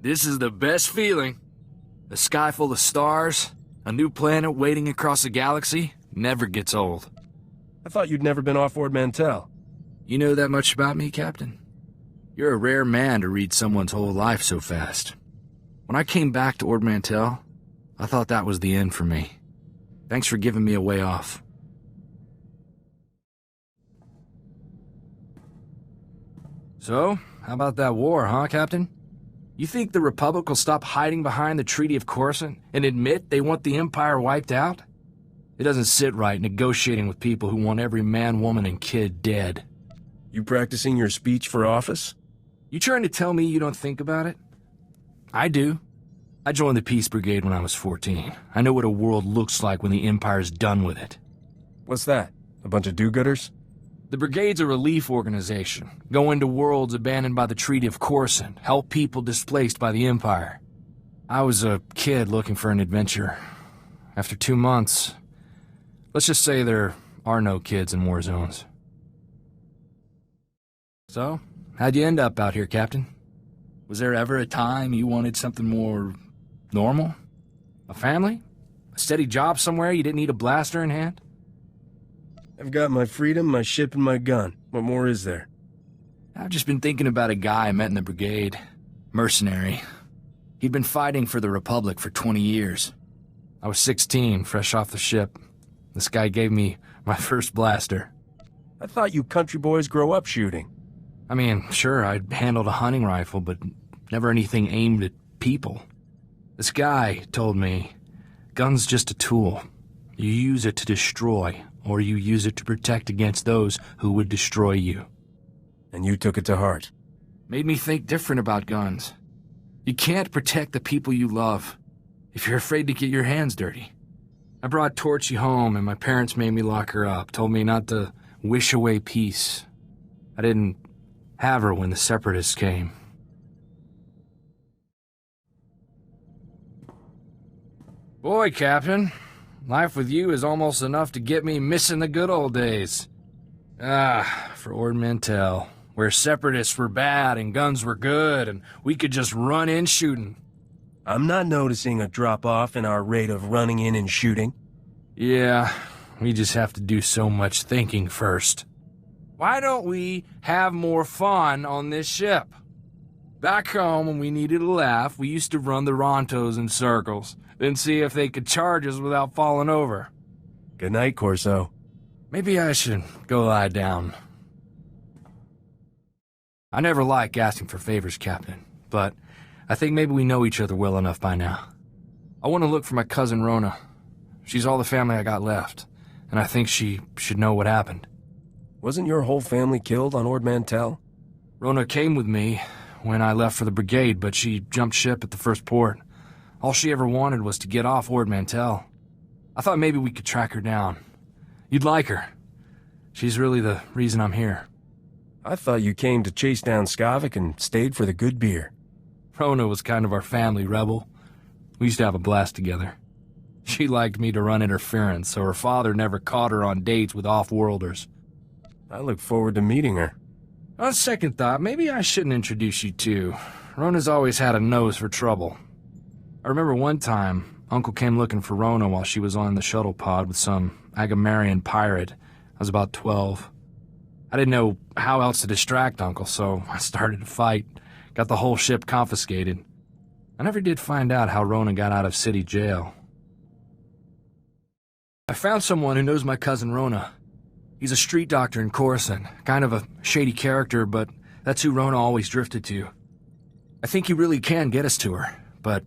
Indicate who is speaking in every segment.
Speaker 1: This is the best feeling. A sky full of stars, a new planet waiting across the galaxy, never gets old.
Speaker 2: I thought you'd never been off Ord Mantell.
Speaker 1: You know that much about me, Captain? You're a rare man to read someone's whole life so fast. When I came back to Ord Mantell, I thought that was the end for me. Thanks for giving me a way off. So, how about that war, huh, Captain? You think the Republic will stop hiding behind the Treaty of Corso and admit they want the Empire wiped out? It doesn't sit right negotiating with people who want every man, woman, and kid dead.
Speaker 2: You practicing your speech for office?
Speaker 1: You trying to tell me you don't think about it? I do. I joined the Peace Brigade when I was 14. I know what a world looks like when the Empire's done with it.
Speaker 2: What's that? A bunch of do-gooders?
Speaker 1: The Brigade's a relief organization. Go into worlds abandoned by the Treaty of Corso, help people displaced by the Empire. I was a kid looking for an adventure. After 2 months, let's just say there are no kids in war zones. So, how'd you end up out here, Captain? Was there ever a time you wanted something more normal? A family? A steady job somewhere you didn't need a blaster in hand?
Speaker 2: I've got my freedom, my ship, and my gun. What more is there?
Speaker 1: I've just been thinking about a guy I met in the brigade. Mercenary. He'd been fighting for the Republic for 20 years. I was 16, fresh off the ship. This guy gave me my first blaster.
Speaker 2: I thought you country boys grow up shooting.
Speaker 1: I mean, sure, I'd handled a hunting rifle, but never anything aimed at people. This guy told me, gun's just a tool. You use it to destroy, or you use it to protect against those who would destroy you.
Speaker 2: And you took it to heart.
Speaker 1: Made me think different about guns. You can't protect the people you love if you're afraid to get your hands dirty. I brought Torchy home, and my parents made me lock her up, told me not to wish away peace. I didn't have her when the Separatists came. Boy, Captain, life with you is almost enough to get me missing the good old days. For Ord Mantell, where Separatists were bad and guns were good, and we could just run in shooting.
Speaker 2: I'm not noticing a drop-off in our rate of running in and shooting.
Speaker 1: Yeah, we just have to do so much thinking first. Why don't we have more fun on this ship? Back home, when we needed a laugh, we used to run the Rontos in circles, then see if they could charge us without falling over.
Speaker 2: Good night, Corso.
Speaker 1: Maybe I should go lie down. I never like asking for favors, Captain, but I think maybe we know each other well enough by now. I want to look for my cousin Rona. She's all the family I got left, and I think she should know what happened.
Speaker 2: Wasn't your whole family killed on Ord Mantell?
Speaker 1: Rona came with me when I left for the brigade, but she jumped ship at the first port. All she ever wanted was to get off Ord Mantell. I thought maybe we could track her down. You'd like her. She's really the reason I'm here.
Speaker 2: I thought you came to chase down Skavik and stayed for the good beer.
Speaker 1: Rona was kind of our family rebel. We used to have a blast together. She liked me to run interference, so her father never caught her on dates with off-worlders.
Speaker 2: I look forward to meeting her.
Speaker 1: On second thought, maybe I shouldn't introduce you too. Rona's always had a nose for trouble. I remember one time, Uncle came looking for Rona while she was on the shuttle pod with some Agamarian pirate. I was about 12. I didn't know how else to distract Uncle, so I started to fight. Got the whole ship confiscated. I never did find out how Rona got out of city jail. I found someone who knows my cousin Rona. He's a street doctor in Corso, kind of a shady character, but that's who Rona always drifted to. I think he really can get us to her, but...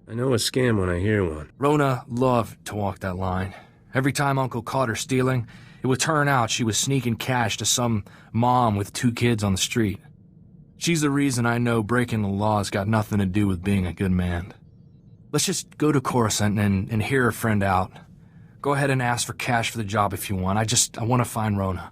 Speaker 2: I know a scam when I hear one.
Speaker 1: Rona loved to walk that line. Every time Uncle caught her stealing, it would turn out she was sneaking cash to some mom with 2 kids on the street. She's the reason I know breaking the law's got nothing to do with being a good man. Let's just go to Coruscant and hear her friend out. Go ahead and ask for cash for the job if you want. I want to find Rona.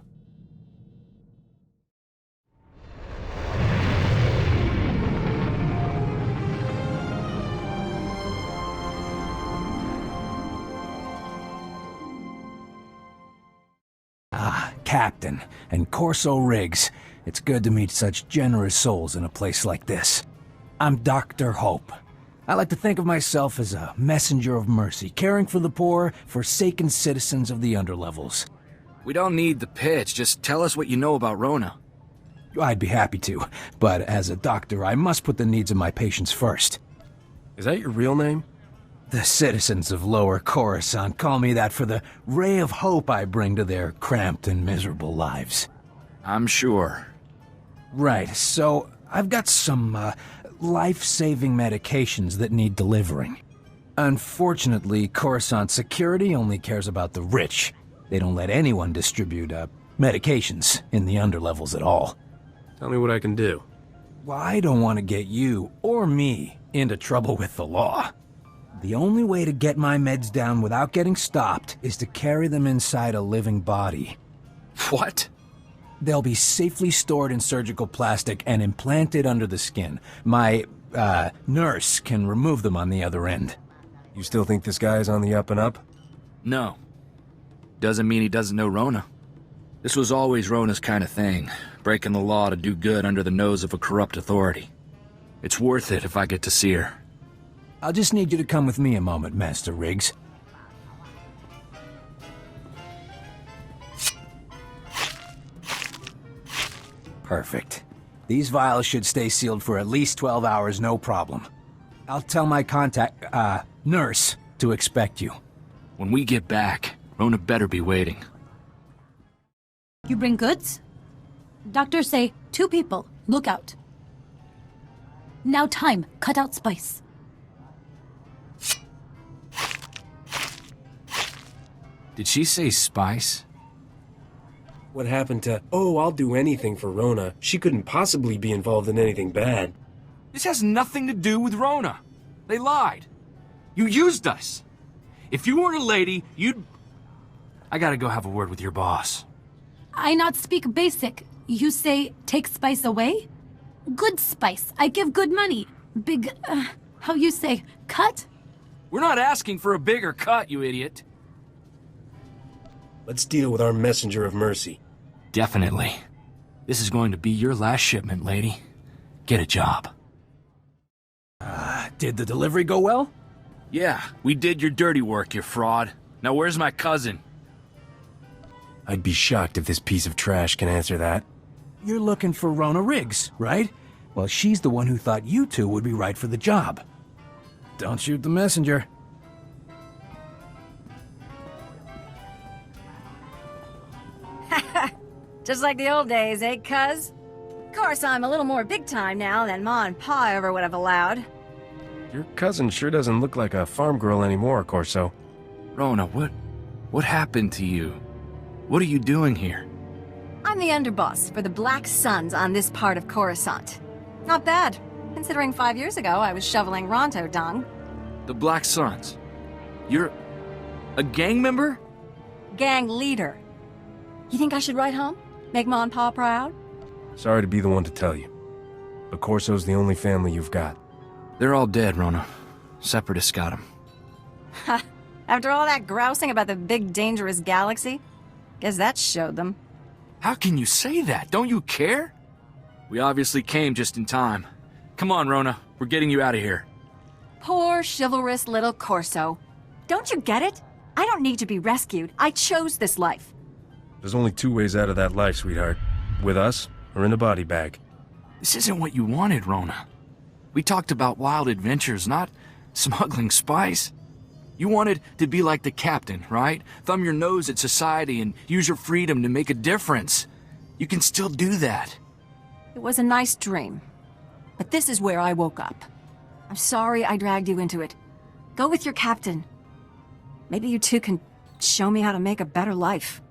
Speaker 3: Captain, and Corso Riggs. It's good to meet such generous souls in a place like this. I'm Dr. Hope. I like to think of myself as a messenger of mercy, caring for the poor, forsaken citizens of the underlevels.
Speaker 1: We don't need the pitch, just tell us what you know about Rona.
Speaker 3: I'd be happy to, but as a doctor, I must put the needs of my patients first.
Speaker 2: Is that your real name?
Speaker 3: The citizens of Lower Coruscant call me that for the ray of hope I bring to their cramped and miserable lives.
Speaker 1: I'm sure.
Speaker 3: Right, so I've got some, life-saving medications that need delivering. Unfortunately, Coruscant security only cares about the rich. They don't let anyone distribute, medications in the underlevels at all.
Speaker 2: Tell me what I can do.
Speaker 3: Well, I don't want to get you, or me, into trouble with the law. The only way to get my meds down without getting stopped is to carry them inside a living body.
Speaker 1: What?
Speaker 3: They'll be safely stored in surgical plastic and implanted under the skin. My, nurse can remove them on the other end.
Speaker 2: You still think this guy is on the up and up?
Speaker 1: No. Doesn't mean he doesn't know Rona. This was always Rona's kind of thing, breaking the law to do good under the nose of a corrupt authority. It's worth it if I get to see her.
Speaker 3: I'll just need you to come with me a moment, Master Riggs. Perfect. These vials should stay sealed for at least 12 hours, no problem. I'll tell my nurse to expect you.
Speaker 1: When we get back, Rona better be waiting.
Speaker 4: You bring goods? Doctors say 2 people. Look out. Now time. Cut out spice.
Speaker 1: Did she say spice?
Speaker 2: What happened to, oh, I'll do anything for Rona? She couldn't possibly be involved in anything bad.
Speaker 1: This has nothing to do with Rona. They lied. You used us. If you weren't a lady, you'd... I gotta go have a word with your boss.
Speaker 4: I not speak basic. You say take spice away? Good spice. I give good money. Big, how you say, cut?
Speaker 1: We're not asking for a bigger cut, you idiot.
Speaker 2: Let's deal with our messenger of mercy.
Speaker 1: Definitely. This is going to be your last shipment, lady. Get a job.
Speaker 3: Did the delivery go well?
Speaker 1: Yeah, we did your dirty work, you fraud. Now where's my cousin?
Speaker 2: I'd be shocked if this piece of trash can answer that.
Speaker 3: You're looking for Rona Riggs, right? Well, she's the one who thought you two would be right for the job. Don't shoot the messenger.
Speaker 5: Just like the old days, eh, cuz? Of course, I'm a little more big time now than Ma and Pa ever would have allowed.
Speaker 2: Your cousin sure doesn't look like a farm girl anymore, Corso.
Speaker 1: Rona, what happened to you? What are you doing here?
Speaker 5: I'm the underboss for the Black Suns on this part of Coruscant. Not bad, considering 5 years ago I was shoveling Ronto dung.
Speaker 1: The Black Suns. You're a gang member?
Speaker 5: Gang leader. You think I should write home? Make Ma and Pa proud?
Speaker 2: Sorry to be the one to tell you, but Corso's the only family you've got.
Speaker 1: They're all dead, Rona. Separatists got them.
Speaker 5: Ha! After all that grousing about the big dangerous galaxy? Guess that showed them.
Speaker 1: How can you say that? Don't you care? We obviously came just in time. Come on, Rona. We're getting you out of here.
Speaker 5: Poor, chivalrous little Corso. Don't you get it? I don't need to be rescued. I chose this life.
Speaker 2: There's only 2 ways out of that life, sweetheart. With us, or in the body bag.
Speaker 1: This isn't what you wanted, Rona. We talked about wild adventures, not smuggling spice. You wanted to be like the captain, right? Thumb your nose at society and use your freedom to make a difference. You can still do that.
Speaker 5: It was a nice dream. But this is where I woke up. I'm sorry I dragged you into it. Go with your captain. Maybe you two can show me how to make a better life.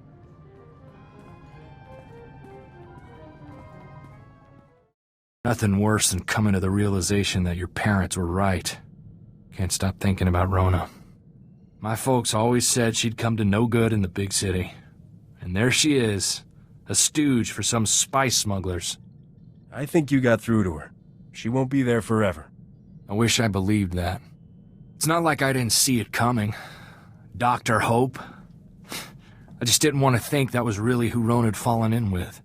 Speaker 1: Nothing worse than coming to the realization that your parents were right. Can't stop thinking about Rona. My folks always said she'd come to no good in the big city. And there she is, a stooge for some spice smugglers.
Speaker 2: I think you got through to her. She won't be there forever.
Speaker 1: I wish I believed that. It's not like I didn't see it coming. Dr. Hope. I just didn't want to think that was really who Rona had fallen in with.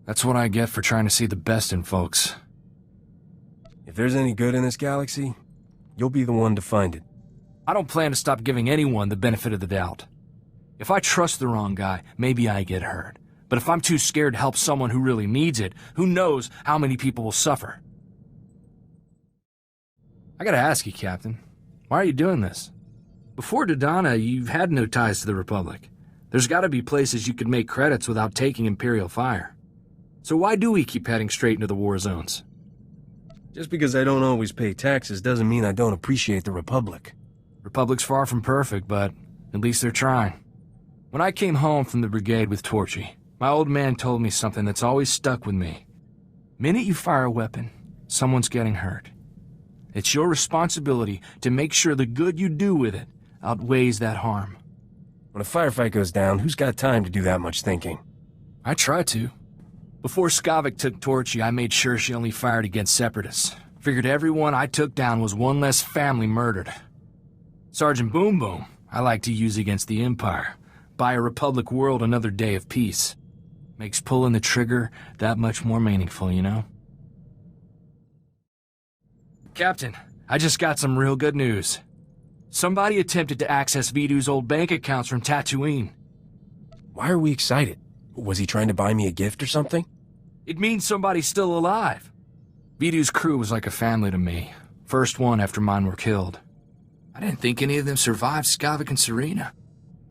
Speaker 1: That's what I get for trying to see the best in folks.
Speaker 2: If there's any good in this galaxy, you'll be the one to find it.
Speaker 1: I don't plan to stop giving anyone the benefit of the doubt. If I trust the wrong guy, maybe I get hurt. But if I'm too scared to help someone who really needs it, who knows how many people will suffer? I gotta ask you, Captain, why are you doing this? Before Dodonna, you've had no ties to the Republic. There's gotta be places you could make credits without taking Imperial fire. So why do we keep heading straight into the war zones?
Speaker 2: Just because I don't always pay taxes doesn't mean I don't appreciate the Republic.
Speaker 1: Republic's far from perfect, but at least they're trying. When I came home from the brigade with Torchy, my old man told me something that's always stuck with me. Minute you fire a weapon, someone's getting hurt. It's your responsibility to make sure the good you do with it outweighs that harm.
Speaker 2: When a firefight goes down, who's got time to do that much thinking?
Speaker 1: I try to. Before Skavik took Torchy, I made sure she only fired against separatists. Figured everyone I took down was one less family murdered. Sergeant Boom Boom, I like to use against the Empire. Buy a Republic world another day of peace. Makes pulling the trigger that much more meaningful, you know? Captain, I just got some real good news. Somebody attempted to access Vidu's old bank accounts from Tatooine.
Speaker 2: Why are we excited? Was he trying to buy me a gift or something?
Speaker 1: It means somebody's still alive. Vidu's crew was like a family to me. First one after mine were killed. I didn't think any of them survived Skavik and Serena.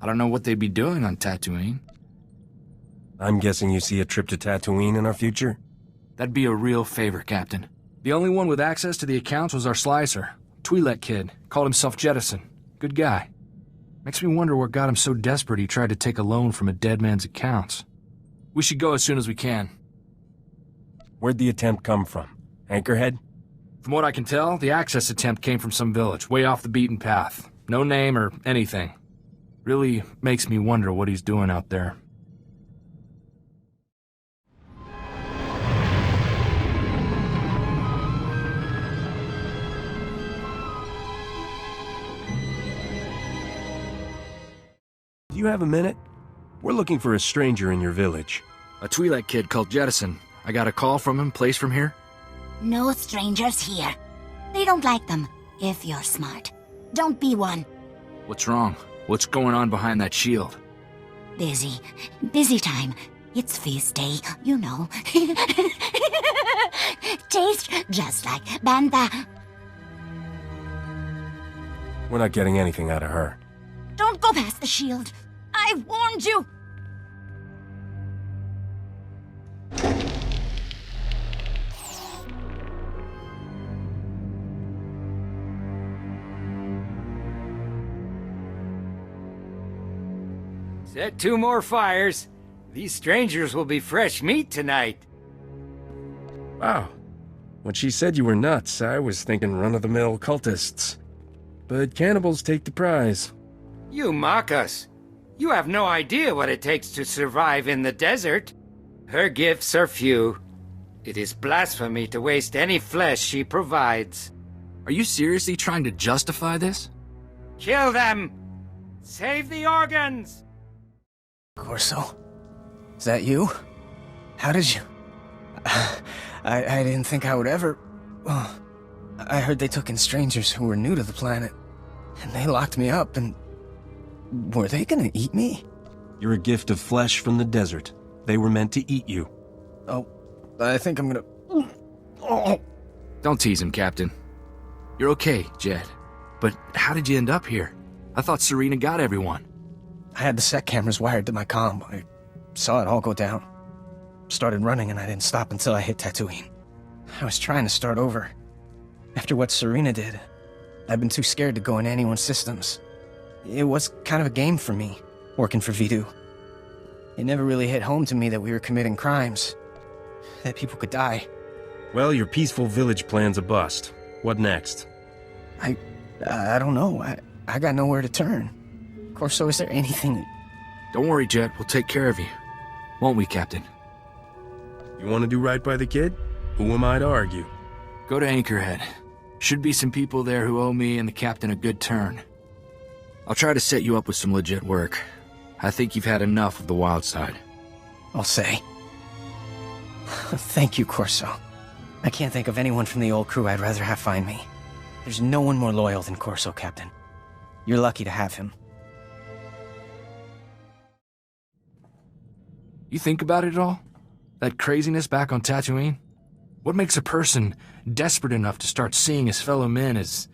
Speaker 1: I don't know what they'd be doing on Tatooine.
Speaker 2: I'm guessing you see a trip to Tatooine in our future?
Speaker 1: That'd be a real favor, Captain. The only one with access to the accounts was our slicer. Twi'lek kid. Called himself Jettison. Good guy. Makes me wonder what got him so desperate he tried to take a loan from a dead man's accounts. We should go as soon as we can.
Speaker 2: Where'd the attempt come from? Anchorhead?
Speaker 1: From what I can tell, the access attempt came from some village, way off the beaten path. No name or anything. Really makes me wonder what he's doing out there.
Speaker 2: Do you have a minute? We're looking for a stranger in your village.
Speaker 1: A Twi'lek kid called Jettison. I got a call from him, placed from here.
Speaker 6: No strangers here. They don't like them, if you're smart. Don't be one.
Speaker 1: What's wrong? What's going on behind that shield?
Speaker 6: Busy. Busy time. It's feast day, you know. Taste just like Bantha.
Speaker 2: We're not getting anything out of her.
Speaker 6: Don't go past the shield. I warned you.
Speaker 7: Set 2 more fires. These strangers will be fresh meat tonight.
Speaker 2: Wow. When she said you were nuts, I was thinking run-of-the-mill cultists. But cannibals take the prize.
Speaker 7: You mock us. You have no idea what it takes to survive in the desert. Her gifts are few. It is blasphemy to waste any flesh she provides.
Speaker 1: Are you seriously trying to justify this?
Speaker 7: Kill them! Save the organs!
Speaker 8: Corso? Is that you? How did you... I didn't think I would ever... Oh, I heard they took in strangers who were new to the planet. And they locked me up and... Were they gonna eat me?
Speaker 2: You're a gift of flesh from the desert. They were meant to eat you.
Speaker 8: Oh, I think I'm gonna... Oh.
Speaker 1: Don't tease him, Captain. You're okay, Jed. But how did you end up here? I thought Serena got everyone.
Speaker 8: I had the set cameras wired to my comm. I saw it all go down. Started running and I didn't stop until I hit Tatooine. I was trying to start over. After what Serena did, I've been too scared to go in anyone's systems. It was kind of a game for me, working for Vidu. It never really hit home to me that we were committing crimes. That people could die.
Speaker 2: Well, your peaceful village plan's a bust. What next?
Speaker 8: I don't know. I got nowhere to turn. Corso, is there anything...
Speaker 1: Don't worry, Jet. We'll take care of you. Won't we, Captain?
Speaker 2: You want to do right by the kid? Who am I to argue?
Speaker 1: Go to Anchorhead. Should be some people there who owe me and the captain a good turn. I'll try to set you up with some legit work. I think you've had enough of the wild side.
Speaker 8: I'll say. Thank you, Corso. I can't think of anyone from the old crew I'd rather have find me. There's no one more loyal than Corso, Captain. You're lucky to have him.
Speaker 1: You think about it at all? That craziness back on Tatooine? What makes a person desperate enough to start seeing his fellow men as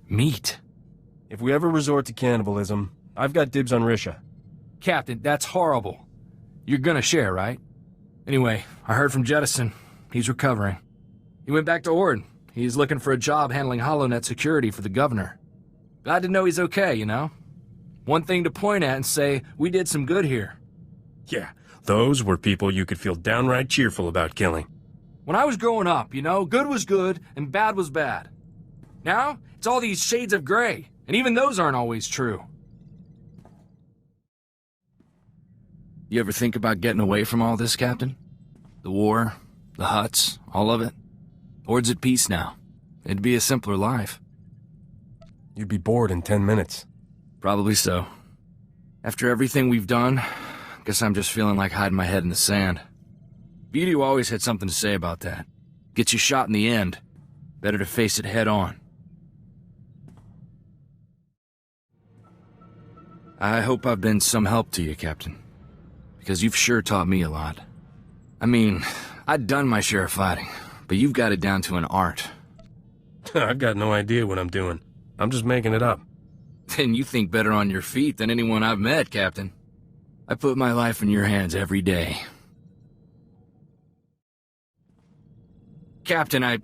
Speaker 1: meat?
Speaker 2: If we ever resort to cannibalism, I've got dibs on Risha.
Speaker 1: Captain, that's horrible. You're gonna share, right? Anyway, I heard from Jettison. He's recovering. He went back to Ord. He's looking for a job handling HoloNet security for the governor. Glad to know he's okay, you know? One thing to point at and say, we did some good here.
Speaker 2: Yeah, those were people you could feel downright cheerful about killing.
Speaker 1: When I was growing up, you know, good was good and bad was bad. Now, it's all these shades of gray, and even those aren't always true. You ever think about getting away from all this, Captain? The war, the huts, all of it? Ord's at peace now. It'd be a simpler life.
Speaker 2: You'd be bored in 10 minutes.
Speaker 1: Probably so. After everything we've done, guess I'm just feeling like hiding my head in the sand. Vidu always had something to say about that. Gets you shot in the end. Better to face it head on. I hope I've been some help to you, Captain. Because you've sure taught me a lot. I mean, I'd done my share of fighting, but you've got it down to an art.
Speaker 2: I've got no idea what I'm doing. I'm just making it up.
Speaker 1: Then you think better on your feet than anyone I've met, Captain. I put my life in your hands every day. Captain,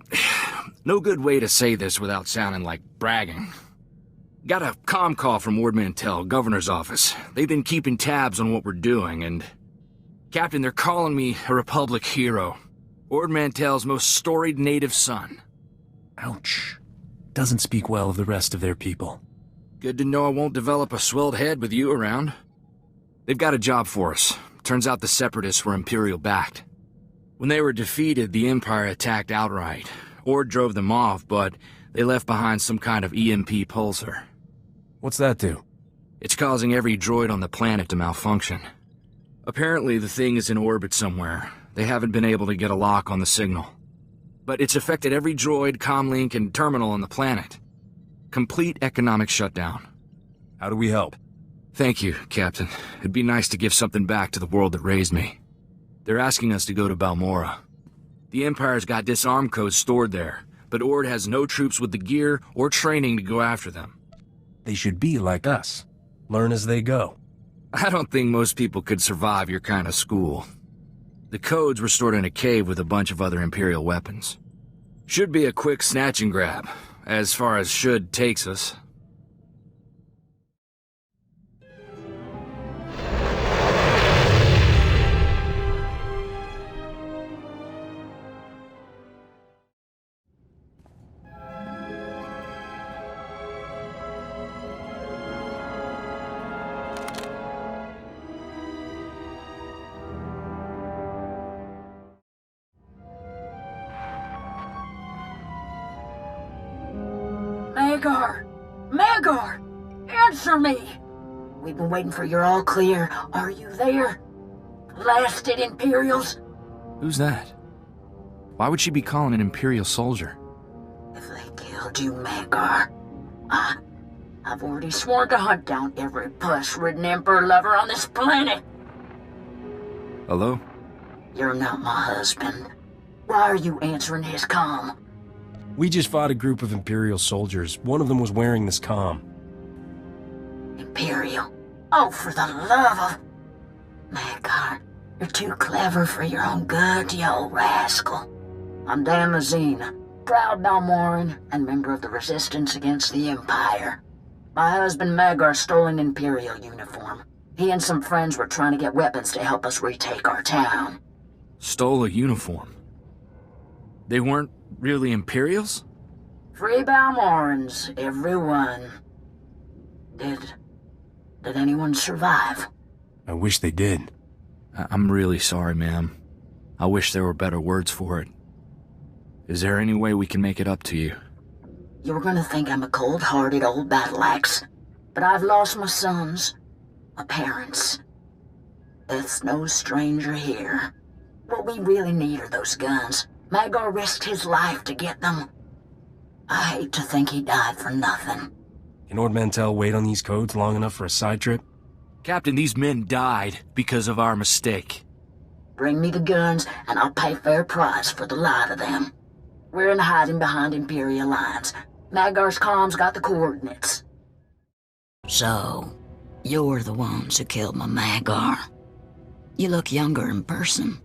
Speaker 1: no good way to say this without sounding like bragging. Got a comm call from Ord Mantell, governor's office. They've been keeping tabs on what we're doing, and... Captain, they're calling me a Republic hero. Ord Mantell's most storied native son.
Speaker 9: Ouch. Doesn't speak well of the rest of their people.
Speaker 1: Good to know I won't develop a swelled head with you around. They've got a job for us. Turns out the Separatists were Imperial-backed. When they were defeated, the Empire attacked outright. Ord drove them off, but they left behind some kind of EMP pulsar.
Speaker 2: What's that do?
Speaker 1: It's causing every droid on the planet to malfunction. Apparently, the thing is in orbit somewhere. They haven't been able to get a lock on the signal. But it's affected every droid, comlink, and terminal on the planet. Complete economic shutdown.
Speaker 2: How do we help?
Speaker 1: Thank you, Captain. It'd be nice to give something back to the world that raised me. They're asking us to go to Balmorra. The Empire's got disarm codes stored there, but Ord has no troops with the gear or training to go after them.
Speaker 2: They should be like us. Learn as they go.
Speaker 1: I don't think most people could survive your kind of school. The codes were stored in a cave with a bunch of other Imperial weapons. Should be a quick snatch and grab, as far as should takes us.
Speaker 10: Magar! Answer me! We've been waiting for your all clear. Are you there? Blasted Imperials?
Speaker 1: Who's that? Why would she be calling an Imperial soldier?
Speaker 10: If they killed you, Magar, I've already sworn to hunt down every puss-ridden Emperor lover on this planet.
Speaker 1: Hello?
Speaker 10: You're not my husband. Why are you answering his comm?
Speaker 2: We just fought a group of Imperial soldiers. One of them was wearing this comm.
Speaker 10: Imperial? Oh, for the love of... Magar, you're too clever for your own good, you old rascal. I'm Dan Mazine, proud Balmoran and member of the Resistance against the Empire. My husband Magar stole an Imperial uniform. He and some friends were trying to get weapons to help us retake our town.
Speaker 1: Stole a uniform? They weren't really Imperials?
Speaker 10: Free Balmorans, everyone. Did anyone survive?
Speaker 2: I wish they did.
Speaker 1: I'm really sorry, ma'am. I wish there were better words for it. Is there any way we can make it up to you?
Speaker 10: You were gonna think I'm a cold-hearted old battle axe, but I've lost my sons, my parents. Death's no stranger here. What we really need are those guns. Magar risked his life to get them. I hate to think he died for nothing.
Speaker 2: Can Ord Mantell wait on these codes long enough for a side trip?
Speaker 1: Captain, these men died because of our mistake.
Speaker 10: Bring me the guns, and I'll pay fair price for the lot of them. We're in hiding behind Imperial lines. Magar's comms got the coordinates. So, you're the ones who killed my Magar. You look younger in person.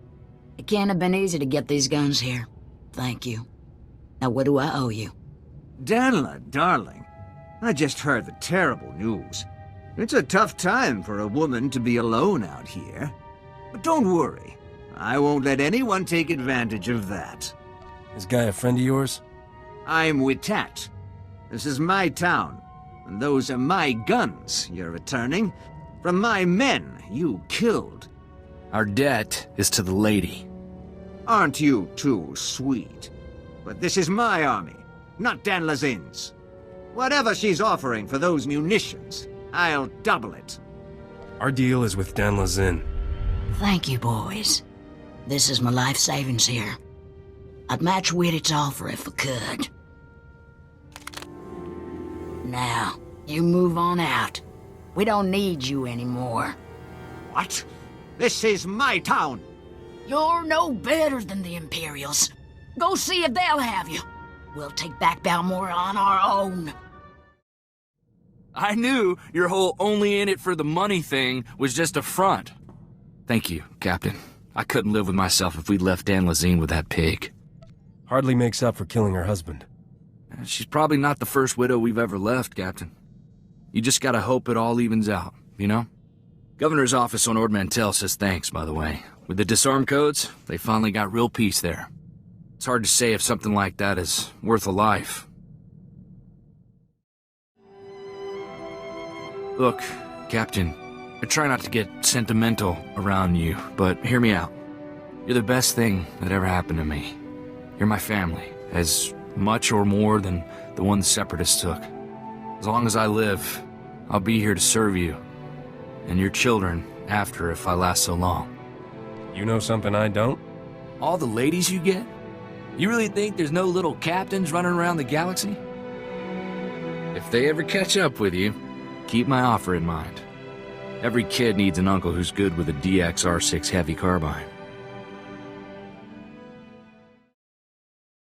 Speaker 10: It can't have been easy to get these guns here. Thank you. Now what do I owe you?
Speaker 11: Danla, darling, I just heard the terrible news. It's a tough time for a woman to be alone out here. But don't worry, I won't let anyone take advantage of that.
Speaker 2: This guy a friend of yours?
Speaker 11: I'm Witat. This is my town, and those are my guns you're returning from my men you killed.
Speaker 1: Our debt is to the lady.
Speaker 11: Aren't you too sweet? But this is my army, not Dan Lazin's. Whatever she's offering for those munitions, I'll double it.
Speaker 2: Our deal is with Dan Lazin.
Speaker 10: Thank you, boys. This is my life savings here. I'd match Wittit's offer if I could. Now, you move on out. We don't need you anymore.
Speaker 11: What? This is my town!
Speaker 10: You're no better than the Imperials. Go see if they'll have you. We'll take back Balmora on our own.
Speaker 1: I knew your whole only in it for the money thing was just a front. Thank you, Captain. I couldn't live with myself if we'd left Dan Lazine with that pig.
Speaker 2: Hardly makes up for killing her husband.
Speaker 1: She's probably not the first widow we've ever left, Captain. You just gotta hope it all evens out, you know? Governor's office on Ord Mantell says thanks, by the way. With the disarm codes, they finally got real peace there. It's hard to say if something like that is worth a life. Look, Captain, I try not to get sentimental around you, but hear me out. You're the best thing that ever happened to me. You're my family, as much or more than the one the Separatists took. As long as I live, I'll be here to serve you, and your children after if I last so long.
Speaker 2: You know something I don't?
Speaker 1: All the ladies you get? You really think there's no little captains running around the galaxy? If they ever catch up with you, keep my offer in mind. Every kid needs an uncle who's good with a DX R6 heavy carbine.